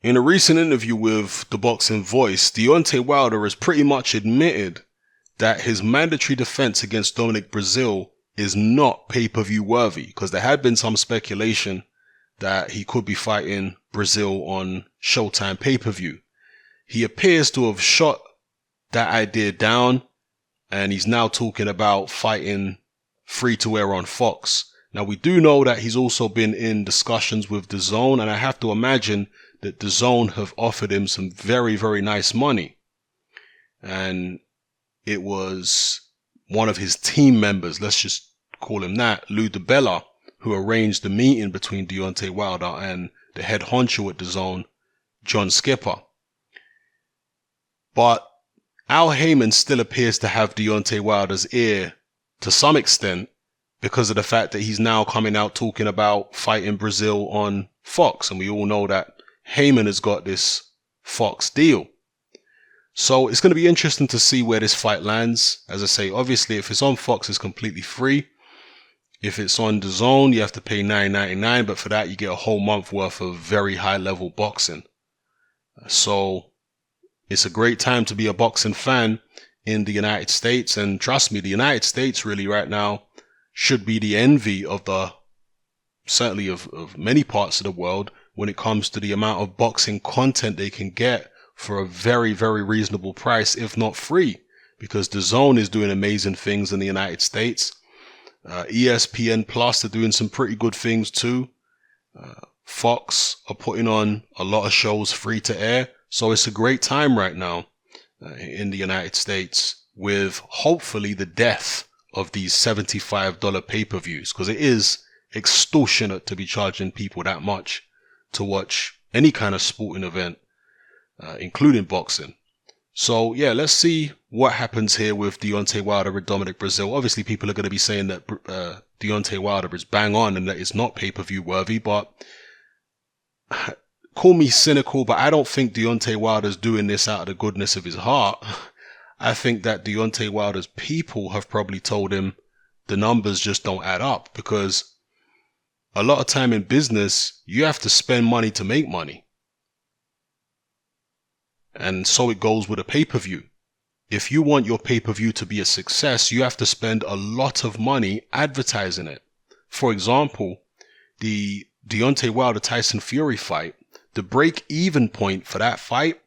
In a recent interview with The Boxing Voice, Deontay Wilder has pretty much admitted that his mandatory defense against Dominic Breazeale is not pay-per-view worthy, because there had been some speculation that he could be fighting Breazeale on Showtime pay-per-view. He appears to have shot that idea down, and he's now talking about fighting free-to-air on Fox. Now, we do know that he's also been in discussions with DAZN, and I have to imagine that DAZN have offered him some very, very nice money. And it was one of his team members, let's just call him that, Lou DiBella, who arranged the meeting between Deontay Wilder and the head honcho at DAZN, John Skipper. But Al Heyman still appears to have Deontay Wilder's ear to some extent because of the fact that he's now coming out talking about fighting Breazeale on Fox. And we all know that Heyman has got this Fox deal. So it's going to be interesting to see where this fight lands. As I say, obviously, if it's on Fox, it's completely free. If it's on DAZN, you have to pay $9.99, but for that, you get a whole month worth of very high-level boxing. So it's a great time to be a boxing fan in the United States. And trust me, the United States really right now should be the envy of certainly of many parts of the world when it comes to the amount of boxing content they can get for a very, very reasonable price, if not free, because DAZN is doing amazing things in the United States. ESPN Plus are doing some pretty good things too. Fox are putting on a lot of shows free to air. So it's a great time right now in the United States, with hopefully the death of these $75 pay-per-views, because it is extortionate to be charging people that much to watch any kind of sporting event, including boxing. So yeah, let's see what happens here with Deontay Wilder and Dominic Breazeale. Obviously, people are going to be saying that Deontay Wilder is bang on and that it's not pay-per-view worthy, but call me cynical, but I don't think Deontay Wilder's doing this out of the goodness of his heart. I think that Deontay Wilder's people have probably told him the numbers just don't add up, because a lot of time in business, you have to spend money to make money. And so it goes with a pay-per-view. If you want your pay-per-view to be a success, you have to spend a lot of money advertising it. For example, the Deontay Wilder-Tyson Fury fight, the break-even point for that fight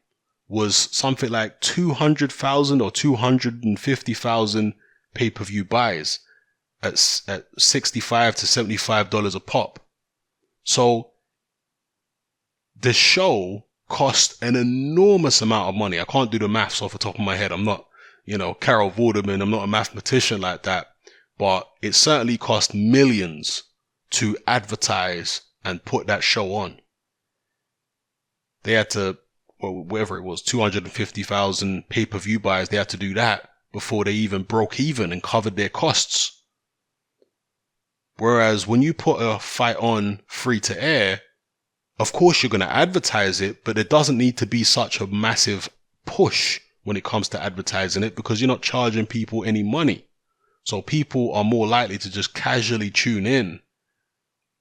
was something like 200,000 or 250,000 pay-per-view buys at $65 to $75 a pop. So the show cost an enormous amount of money. I can't do the maths off the top of my head. I'm not, Carol Vorderman. I'm not a mathematician like that. But it certainly cost millions to advertise and put that show on. They had to, whatever it was, 250,000 pay-per-view buys. They had to do that before they even broke even and covered their costs. Whereas when you put a fight on free to air, of course you're going to advertise it, but it doesn't need to be such a massive push when it comes to advertising it, because you're not charging people any money. So people are more likely to just casually tune in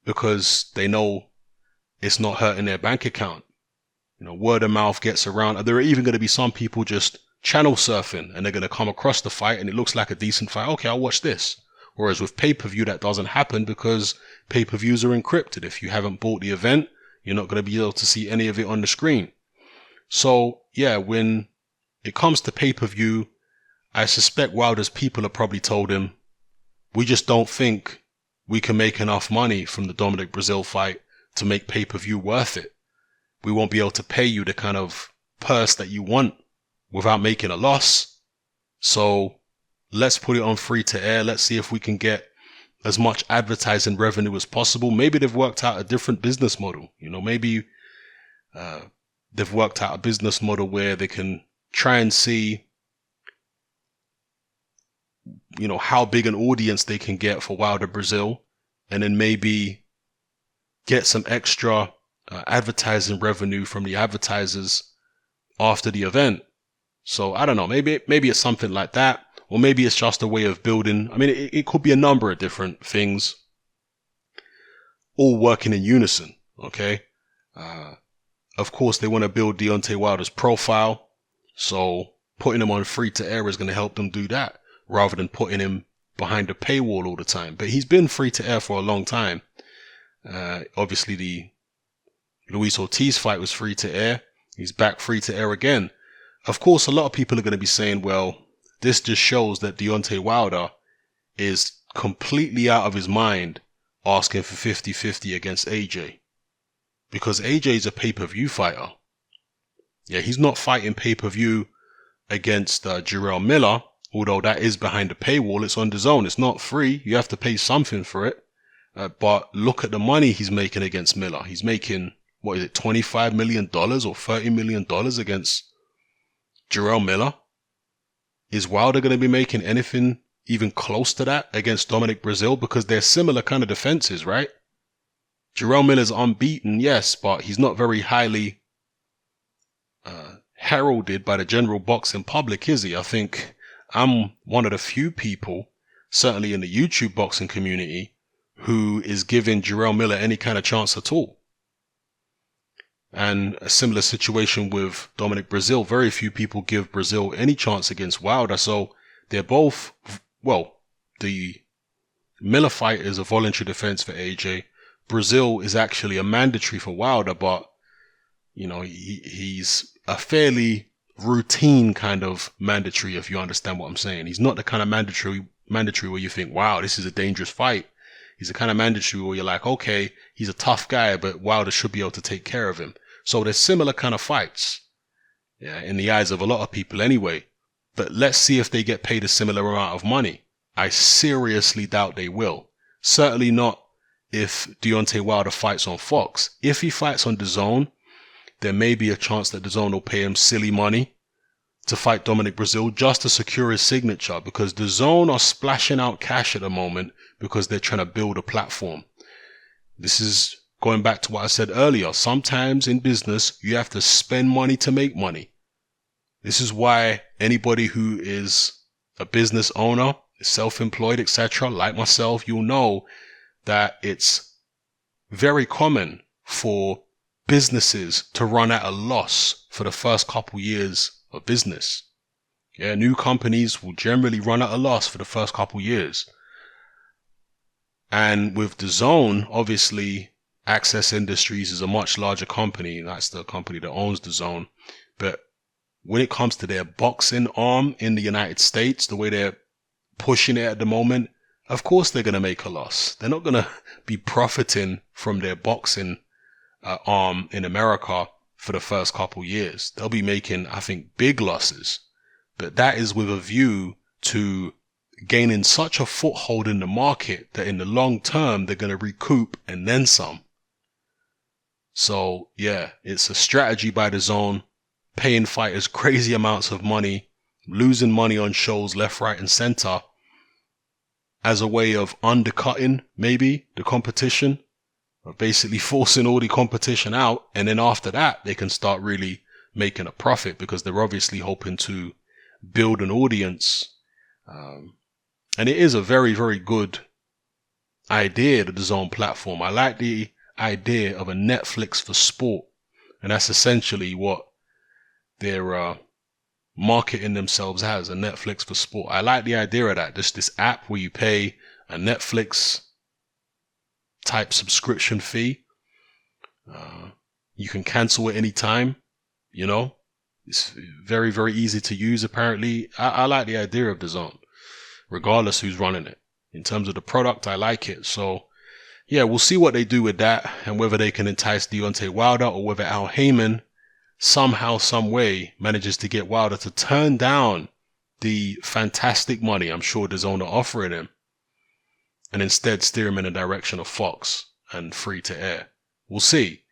because they know it's not hurting their bank account. Word of mouth gets around. There are even going to be some people just channel surfing and they're going to come across the fight and it looks like a decent fight. Okay, I'll watch this. Whereas with pay-per-view, that doesn't happen because pay-per-views are encrypted. If you haven't bought the event, you're not going to be able to see any of it on the screen. So yeah, when it comes to pay-per-view, I suspect Wilder's people have probably told him, we just don't think we can make enough money from the Dominic Breazeale fight to make pay-per-view worth it. We won't be able to pay you the kind of purse that you want without making a loss. So let's put it on free to air. Let's see if we can get as much advertising revenue as possible. Maybe they've worked out a different business model. Maybe they've worked out a business model where they can try and see, how big an audience they can get for Wilder Breazeale, and then maybe get some extra advertising revenue from the advertisers after the event. So I don't know, maybe it's something like that, or maybe it's just a way of building. I mean, it could be a number of different things all working in unison. Okay. Of course, they want to build Deontay Wilder's profile. So putting him on free to air is going to help them do that rather than putting him behind a paywall all the time. But he's been free to air for a long time. Obviously, the Luis Ortiz fight was free to air. He's back free to air again. Of course, a lot of people are going to be saying, well, this just shows that Deontay Wilder is completely out of his mind asking for 50-50 against AJ. Because AJ is a pay-per-view fighter. Yeah, he's not fighting pay-per-view against Jarrell Miller, although that is behind the paywall. It's on DAZN. It's not free. You have to pay something for it. But look at the money he's making against Miller. He's making, what is it, $25 million or $30 million against Jarrell Miller? Is Wilder going to be making anything even close to that against Dominic Breazeale? Because they're similar kind of defenses, right? Jarrell Miller's unbeaten, yes, but he's not very highly heralded by the general boxing public, is he? I think I'm one of the few people, certainly in the YouTube boxing community, who is giving Jarrell Miller any kind of chance at all. And a similar situation with Dominic Breazeale. Very few people give Breazeale any chance against Wilder. So they're both, well, the Miller fight is a voluntary defense for AJ. Breazeale is actually a mandatory for Wilder, but, you know, he's a fairly routine kind of mandatory, if you understand what I'm saying. He's not the kind of mandatory where you think, wow, this is a dangerous fight. He's the kind of mandatory where you're like, okay, he's a tough guy, but Wilder should be able to take care of him. So there's similar kind of fights, yeah, in the eyes of a lot of people anyway. But let's see if they get paid a similar amount of money. I seriously doubt they will. Certainly not if Deontay Wilder fights on Fox. If he fights on DAZN, there may be a chance that DAZN will pay him silly money to fight Dominic Breazeale just to secure his signature, because DAZN are splashing out cash at the moment because they're trying to build a platform. This is going back to what I said earlier. Sometimes in business, you have to spend money to make money. This is why anybody who is a business owner, self-employed, etc., like myself, you'll know that it's very common for businesses to run at a loss for the first couple years of business. Yeah, new companies will generally run at a loss for the first couple years. And with DAZN, obviously, Access Industries is a much larger company. That's the company that owns DAZN. But when it comes to their boxing arm in the United States, the way they're pushing it at the moment, of course they're going to make a loss. They're not going to be profiting from their boxing arm in America for the first couple years. They'll be making, I think, big losses. But that is with a view to gaining such a foothold in the market that in the long term, they're going to recoup and then some. So yeah, it's a strategy by DAZN, paying fighters crazy amounts of money, losing money on shows left, right, and center as a way of undercutting maybe the competition, or basically forcing all the competition out. And then after that, they can start really making a profit because they're obviously hoping to build an audience. And it is a very, very good idea, the DAZN platform. I like the idea of a Netflix for sport. And that's essentially what they're marketing themselves as, a Netflix for sport. I like the idea of that. Just this app where you pay a Netflix type subscription fee. You can cancel at any time, you know. It's very, very easy to use, apparently. I like the idea of DAZN, regardless who's running it. In terms of the product, I like it. So, yeah, we'll see what they do with that and whether they can entice Deontay Wilder or whether Al Heyman somehow, some way manages to get Wilder to turn down the fantastic money I'm sure DAZN are offering him and instead steer him in the direction of Fox and free to air. We'll see.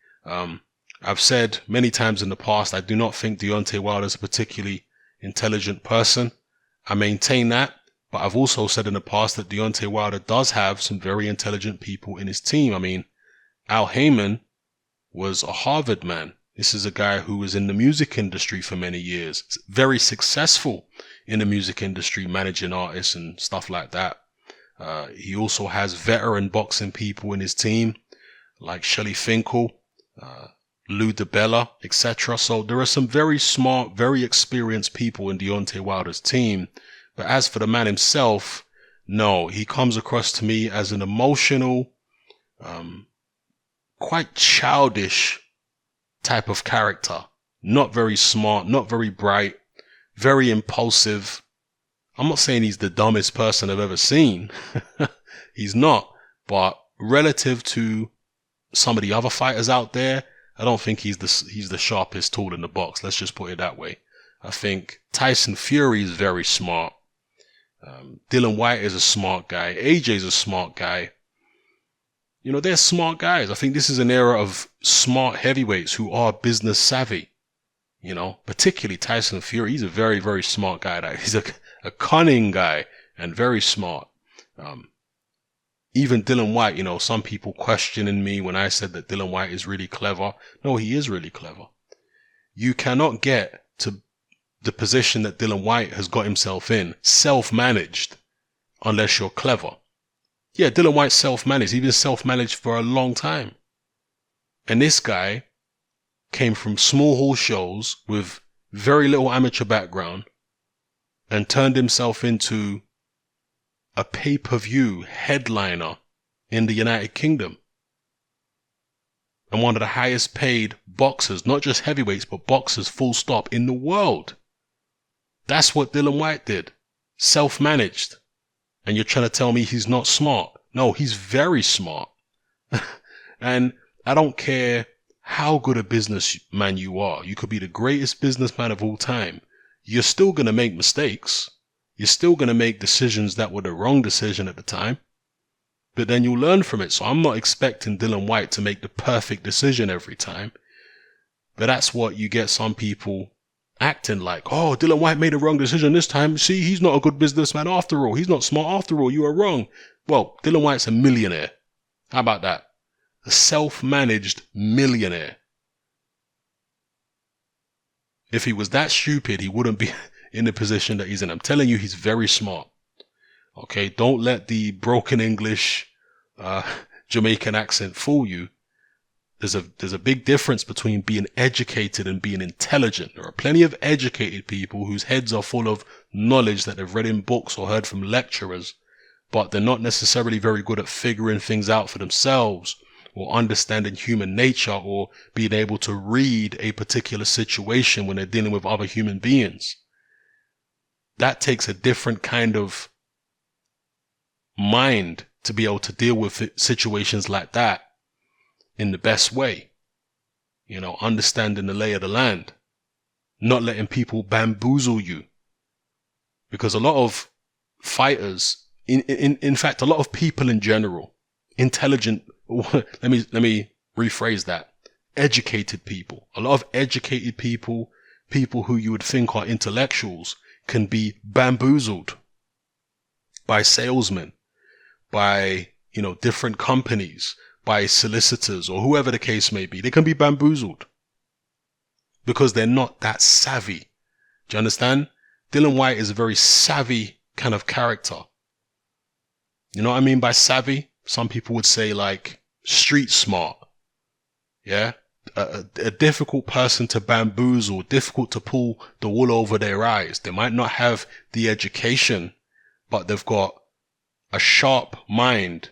I've said many times in the past, I do not think Deontay Wilder is a particularly intelligent person. I maintain that, but I've also said in the past that Deontay Wilder does have some very intelligent people in his team. I mean, Al Heyman was a Harvard man. This is a guy who was in the music industry for many years, very successful in the music industry, managing artists and stuff like that. He also has veteran boxing people in his team, like Shelly Finkel, Lou DiBella, etc. So there are some very smart, very experienced people in Deontay Wilder's team. But as for the man himself, no, he comes across to me as an emotional, quite childish type of character. Not very smart, not very bright, very impulsive. I'm not saying he's the dumbest person I've ever seen. He's not. But relative to some of the other fighters out there, I don't think he's the sharpest tool in the box. Let's just put it that way. I think Tyson Fury is very smart. Dillian Whyte is a smart guy. AJ's a smart guy. You know, they're smart guys. I think this is an era of smart heavyweights who are business savvy. You know, particularly Tyson Fury. He's a very, very smart guy. He's a cunning guy and very smart. Even Dillian Whyte, you know, some people questioning me when I said that Dillian Whyte is really clever. No, he is really clever. You cannot get to the position that Dillian Whyte has got himself in, self-managed, unless you're clever. Yeah, Dillian Whyte's self-managed. He's been self-managed for a long time. And this guy came from small hall shows with very little amateur background and turned himself into a pay-per-view headliner in the United Kingdom. And one of the highest paid boxers, not just heavyweights, but boxers full stop in the world. That's what Dillian Whyte did. Self-managed. And you're trying to tell me he's not smart. No, he's very smart. And I don't care how good a businessman you are. You could be the greatest businessman of all time. You're still going to make mistakes. You're still going to make decisions that were the wrong decision at the time. But then you'll learn from it. So I'm not expecting Dillian Whyte to make the perfect decision every time. But that's what you get some people acting like. Oh, Dillian Whyte made a wrong decision this time. See, he's not a good businessman after all. He's not smart after all. You are wrong. Well, Dillian Whyte's a millionaire. How about that? A self-managed millionaire. If he was that stupid, he wouldn't be in the position that he's in. I'm telling you, he's very smart. Okay, don't let the broken English, Jamaican accent fool you. There's a big difference between being educated and being intelligent. There are plenty of educated people whose heads are full of knowledge that they've read in books or heard from lecturers, but they're not necessarily very good at figuring things out for themselves or understanding human nature or being able to read a particular situation when they're dealing with other human beings. That takes a different kind of mind to be able to deal with situations like that in the best way. You know, understanding the lay of the land, not letting people bamboozle you. Because a lot of fighters, in fact, a lot of people in general, intelligent, let me rephrase that, educated people, a lot of educated people, people who you would think are intellectuals, can be bamboozled by salesmen, by, you know, different companies, by solicitors or whoever the case may be. They can be bamboozled because they're not that savvy. Do you understand? Dillian Whyte is a very savvy kind of character. You know what I mean by savvy? Some people would say like street smart. Yeah? A difficult person to bamboozle, difficult to pull the wool over their eyes. They might not have the education, but they've got a sharp mind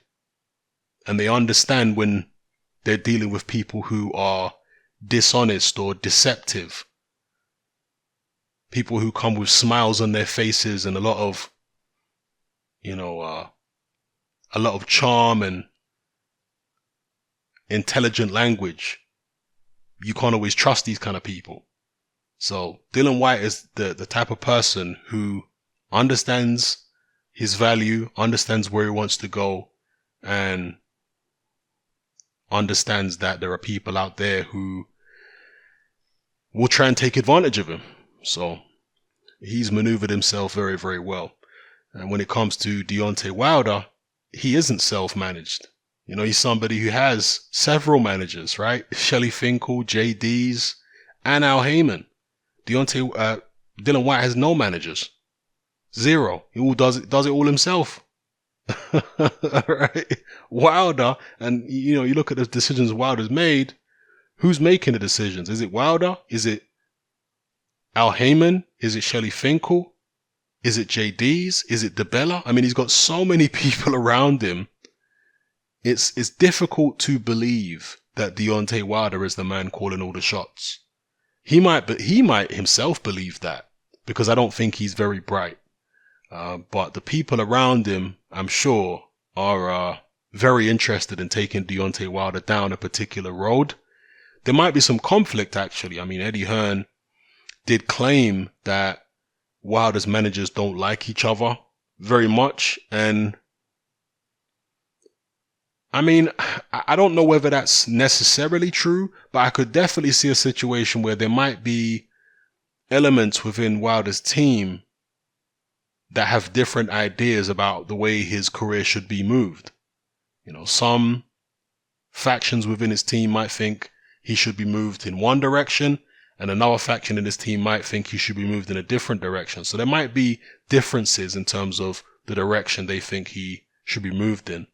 and they understand when they're dealing with people who are dishonest or deceptive. People who come with smiles on their faces and a lot of, you know, a lot of charm and intelligent language. You can't always trust these kind of people. So Dillian Whyte is the type of person who understands his value, understands where he wants to go, and understands that there are people out there who will try and take advantage of him. So he's maneuvered himself very, very well. And when it comes to Deontay Wilder, he isn't self-managed. You know, he's somebody who has several managers, right? Shelley Finkel, JD's, and Al Heyman. Dillian Whyte has no managers. Zero. He all does it all himself. Right? Wilder, and you know, you look at the decisions Wilder's made, Who's making the decisions? Is it Wilder? Is it Al Heyman? Is it Shelley Finkel? Is it JD's? Is it DeBella? I mean, he's got so many people around him. It's difficult to believe that Deontay Wilder is the man calling all the shots. He might himself believe that, because I don't think he's very bright. But the people around him, I'm sure, are very interested in taking Deontay Wilder down a particular road. There might be some conflict, actually. I mean, Eddie Hearn did claim that Wilder's managers don't like each other very much. And I mean, I don't know whether that's necessarily true, but I could definitely see a situation where there might be elements within Wilder's team that have different ideas about the way his career should be moved. You know, some factions within his team might think he should be moved in one direction, and another faction in his team might think he should be moved in a different direction. So there might be differences in terms of the direction they think he should be moved in.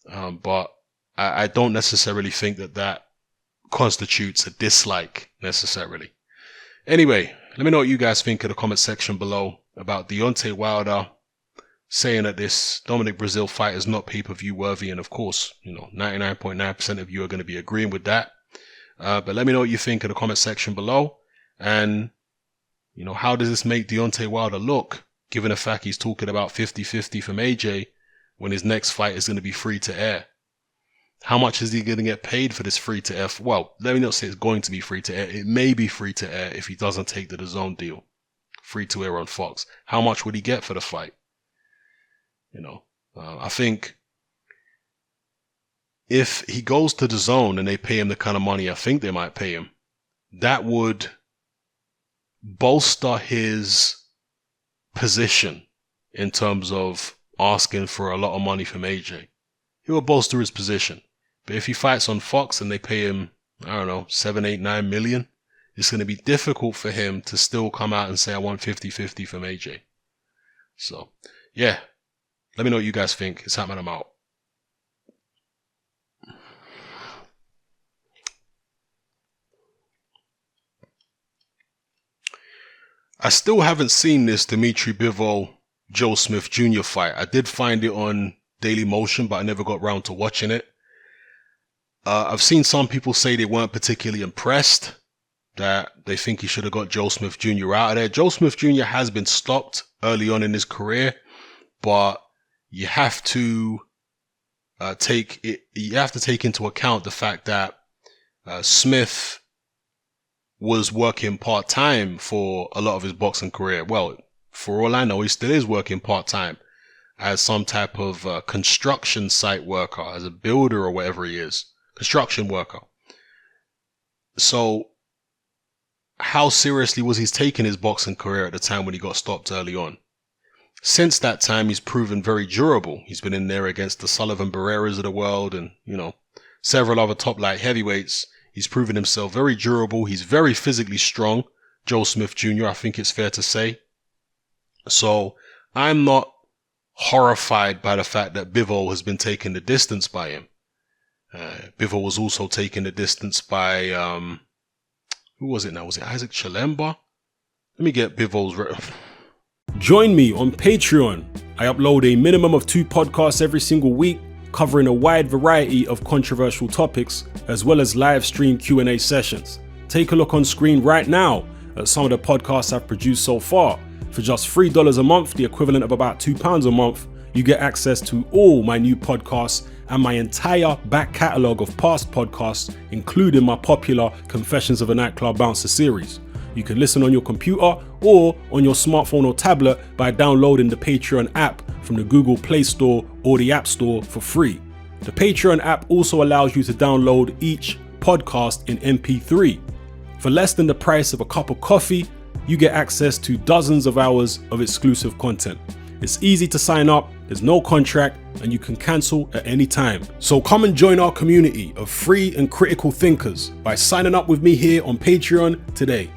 But I don't necessarily think that constitutes a dislike necessarily. Anyway, let me know what you guys think in the comment section below about Deontay Wilder saying that this Dominic Breazeale fight is not pay-per-view worthy. And of course, 99.9% of you are going to be agreeing with that. But let me know what you think in the comment section below. And, how does this make Deontay Wilder look, given the fact he's talking about 50-50 from AJ when his next fight is going to be free to air? How much is he going to get paid for this free to air? Well, let me not say it's going to be free to air. It may be free to air if he doesn't take the DAZN deal. Free to air on Fox. How much would he get for the fight? I think if he goes to DAZN and they pay him the kind of money I think they might pay him, that would bolster his position in terms of asking for a lot of money from AJ. It will bolster his position. But if he fights on Fox and they pay him, I don't know, 7, 8, 9 million, it's going to be difficult for him to still come out and say, I want 50-50 from AJ. So, yeah. Let me know what you guys think. It's happening. I'm out. I still haven't seen this Dimitri Bivol Joe Smith Jr. fight. I did find it on Daily Motion, but I never got around to watching it. I've seen some people say they weren't particularly impressed, that they think he should have got Joe Smith Jr. out of there. Joe Smith Jr. has been stopped early on in his career, but you have to take into account the fact that Smith was working part-time for a lot of his boxing career. Well, for all I know, he still is working part-time as some type of construction site worker, as a builder or whatever he is. Construction worker. So how seriously was he taking his boxing career at the time when he got stopped early on? Since that time, he's proven very durable. He's been in there against the Sullivan Barreras of the world and, several other top light heavyweights. He's proven himself very durable. He's very physically strong. Joe Smith Jr., I think it's fair to say. So I'm not horrified by the fact that Bivol has been taking the distance by him. Bivol was also taking the distance by, who was it now? Was it Isaac Chalemba? Let me get Bivol's... Join me on Patreon. I upload a minimum of 2 podcasts every single week, covering a wide variety of controversial topics, as well as live stream Q&A sessions. Take a look on screen right now at some of the podcasts I've produced so far. For just $3 a month, the equivalent of about £2 a month, you get access to all my new podcasts and my entire back catalogue of past podcasts, including my popular Confessions of a Nightclub Bouncer series. You can listen on your computer or on your smartphone or tablet by downloading the Patreon app from the Google Play Store or the App Store for free. The Patreon app also allows you to download each podcast in MP3. For less than the price of a cup of coffee, you get access to dozens of hours of exclusive content. It's easy to sign up, there's no contract, and you can cancel at any time. So come and join our community of free and critical thinkers by signing up with me here on Patreon today.